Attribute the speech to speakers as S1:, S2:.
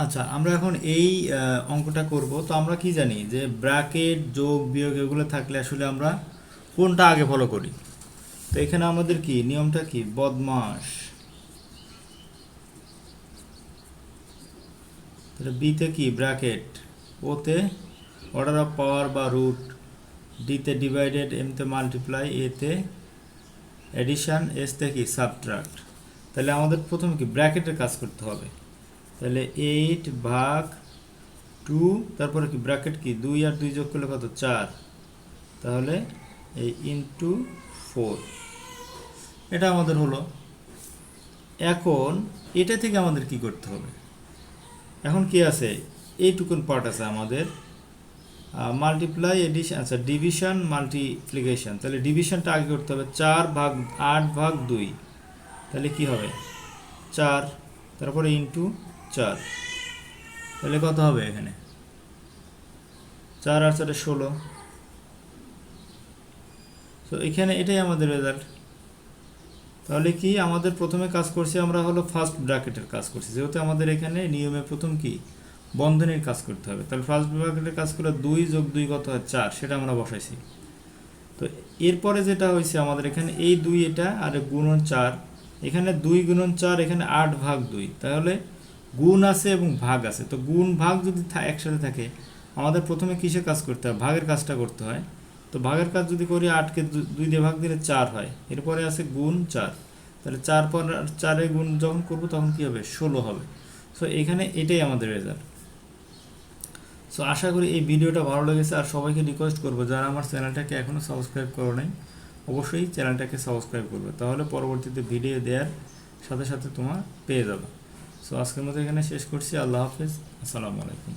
S1: আচ্ছা, আমরা এখন এই অঙ্কটা করব। তো আমরা কি জানি যে ব্র্যাকেট যোগ বিয়োগ এগুলো থাকলে আসলে আমরা কোনটা আগে ফলো করি? তো এখানে আমাদের কি নিয়মটা কি? বদমাস। তাহলে বিতে কি ব্র্যাকেট, ওতে অর্ডার অফ পাওয়ার বা রুট, ডিতে ডিভাইডেড, এমতে মাল্টিপ্লাই, এতে এডিশন, এসতে কি সাবট্রাক্ট। তাহলে আমাদের প্রথমে কি ব্র্যাকেটের কাজ করতে হবে। তাহলে 8/2, তারপরে কি ব্র্যাকেট কি 2 আর 2 যোগ করলে কত 4, তাহলে এই ইন্টু 4, এটা আমাদের হলো। এখন এটা থেকে আমাদের কি করতে হবে? এখন কি আছে, এইটুকুন পার্ট আছে আমাদের মাল্টিপ্লাই এডিশন, আচ্ছা ডিভিশন মাল্টিপ্লিকেশন। তাহলে ডিভিশনটা আগে করতে হবে, 4/8/2, তাহলে কি হবে 4, তারপরে ইন্টু 4, তাহলে কত হবে এখানে 4 আর 4 16। তো এখানে এটাই আমাদের রেজাল্ট। তাহলে কি আমাদের প্রথমে কাজ করছি আমরা হলো ফার্স্ট ব্র্যাকেটের কাজ করছি, যেহেতু আমাদের এখানে নিয়মে প্রথম কি বন্ধনীর কাজ করতে হবে। তাহলে ফার্স্ট ব্র্যাকেটের কাজ করলে 2 যোগ 2 কত হয় 4, সেটা আমরা বসাইছি। তো এরপরে যেটা হয়েছে আমাদের এখানে এই 2 এটা আর গুণন 4, এখানে 2 গুণন 4, এখানে 8/2, তাহলে গুণ আছে এবং ভাগ আছে। তো গুণ ভাগ যদি একসাথে থাকে, আমাদের প্রথমে কিসে কাজ করতে হয়? ভাগের কাজটা করতে হয়। তো ভাগের কাজ যদি করি, 8কে 2 দিয়ে ভাগ দিলে 4 হয়, এরপরে আছে গুণ 4, তাহলে 4 পর 4 গুণ যখন করবো তখন কি হবে 16 হবে। সো এখানে এটাই আমাদের রেজাল্ট। সো আশা করি এই ভিডিওটা ভালো লেগেছে। আর সবাইকে রিকোয়েস্ট করবো, যারা আমার চ্যানেলটাকে এখনও সাবস্ক্রাইব করো নাই, অবশ্যই চ্যানেলটাকে সাবস্ক্রাইব করবে, তাহলে পরবর্তীতে ভিডিও দেওয়ার সাথে সাথে তোমার পেয়ে যাবে। সো আজকের মতো এখানে শেষ করছি। আল্লাহ হাফেজ, আসসালামু আলাইকুম।